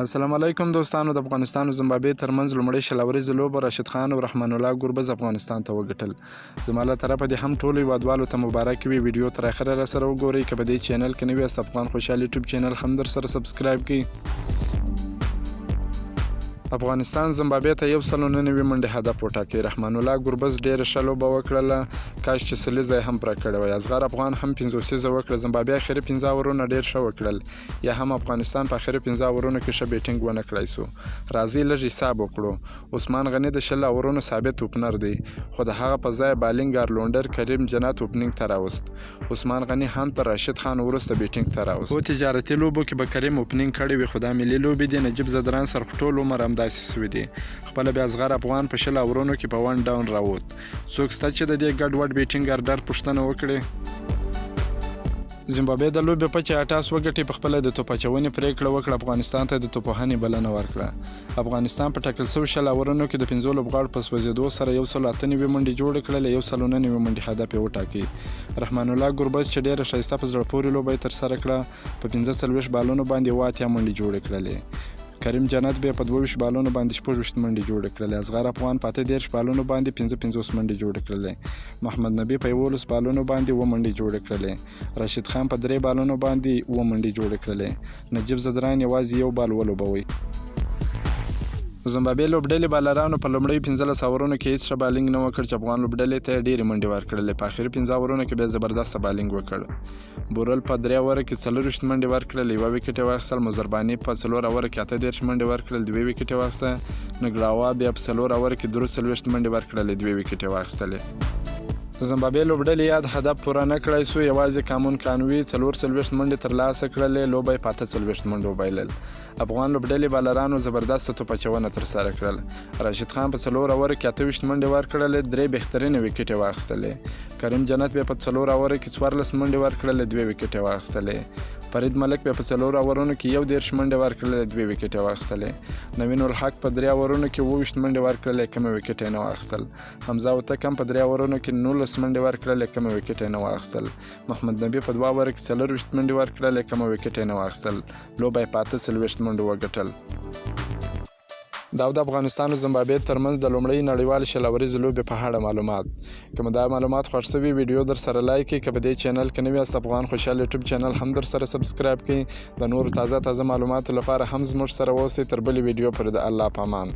السلام علیکم دوستانو. د افغانستان او زیمبابوې ترمنځ لومړۍ شلوريزه لوبه راشد خان او رحمان الله ګوربز افغانستان ته وګټل. زما له طرفه د هم ټولو هیوادوالو ته مبارک وي. ویډیو تر اخره را سره وګورئ. که په دې چینل کې نوی یاست افغان خوشحال یوټیوب چینل هم در سره سبسکرایب کړئ. افغانستان زیمبابوې ته 199 منډې هدف وټاکي. رحمان الله ګوربز ډېره ښه لوبه وکړله، کاش چې سلیزه یې هم پوره کړې وای. اصغر افغان هم 50 وکړه. زیمبابوې اخري 15 اورونه ډېر ښه وکړل، یا هم افغانستان په اخري 15 اورونو کې ښه بیټینګ ونه کړای سو. راځئ لږ حساب وکړو. عثمان غني د 20 اورونو ثابت اوپنر دی، خو د هغه په ځای بالینګ ارلونډر کریم جنت اوپننګ ته راوست. عثمان غني هم تر راشد خان وروسته بیټینګ ته راوست. په تجارتي لوبو کې به کریم اوپننګ کړی وي، خو دا ملي لوبې دي. نجیب زدران سر ټول عمر همداسې سوي دي. خپل بیا اصغر افغان په 20 اورونو کې په 1 ډاون راووت. څوک شته چې د دې ګډ وډ بیټینګ ارډر پوښتنه وکړي. زیمبابوې د لوبې په 88 وګټي، په خپل د توپ اچونې پریکړه وکړه. افغانستان ته د توپوهنې بلنه ورکړه. افغانستان په ټاکل شوي 20 اورونو کې د 15 لوبغاړو په سوځېدو سره 198 منډې جوړې کړلې. 199 منډې هدف یې وټاکي. رحمان الله ګوربز چې ډېره ښایسته په زړه پورې لوبه یې ترسره کړه، په 45 بالونو باندې 80 منډې جوړې کړلې. کریم جنت بیا په 22 بالونو باندې 16 منډې جوړې کړلې. اصغر افغان په 13 بالونو باندې 55 منډې جوړې کړلې. محمد نبی په 11 بالونو باندې 7 منډې جوړې کړلې. راشد خان په 3 بالونو باندې 7 منډې جوړې کړلې. نجیب زدران یوازې 1 بال ولوبوي. زیمبابوې لوبډلې بالرانو په لومړۍ 15 اورونو کې هیڅ ښه بالینګ نه وکړ، چې افغان لوبډلې ته ډېرې منډې ورکړلې. په اخري 15 اورونو کې بیا زبردسته بالینګ وکړ. بورل په 3 اوره کې 40 منډې ورکړلې، 1 وکټ یې واخیستل. مزرباني په 4 اوره کې 38 منډې ورکړلې، 2 وکټ یې واخیسته. نګراوا بیا په 4 اوره کې 43 منډې ورکړلې، 2 وکټ یې واخیستلې. زیمبابوې لوبډلې یاد هدف پوره نه کړای سو. یوازې کامون کانوي 44 منډې ترلاسه کړلې. لوبه یې په 48 منډو بایلل. افغان لوبډلې بالرانو زبردسته توپ اچونه ترسره کړل. راشد خان په 4 اوره کې 28 منډې ورکړلې، 3 بهترینې وکټ یې واخیستلې. کریم جنت بیا په 4 اوره کې 14 منډې ورکړلې، 2 وکټ یې واخیستلې. فرید ملک بیا په 4 اورونو کې 11 منډې ورکړلې، 2 وکټ یې واخیستلې. نوین الحق په 3 اورونو کې 22 منډې ورکړلې، کم وکټ یې نه واخیستل. حمزه وتک هم په 3 اورونو کې 19 منډې ورکړلې، کم وکټ یې نه واخیستل. محمد نبی په 2 اوره کې 40 منډې ورکړلې، کم وکټ یې نه واخیستل. لوبه یې په 48 منډو وګټل. دا د افغانستان او زیمبابوې ترمنځ د لومړۍ نړیوالې شلوريزې لوبې په اړه معلومات. که مو دا معلومات خوښ شوي ویډیو در سره لایک کړئ. که په دې چینل کې نوی یاست افغان خوشحال یوټیوب چینل هم در سره سبسکرایب کړئ. د نورو تازه معلوماتو لپاره هم زموږ سره اوسئ. تر بلې ویډیو پورې د الله په امان.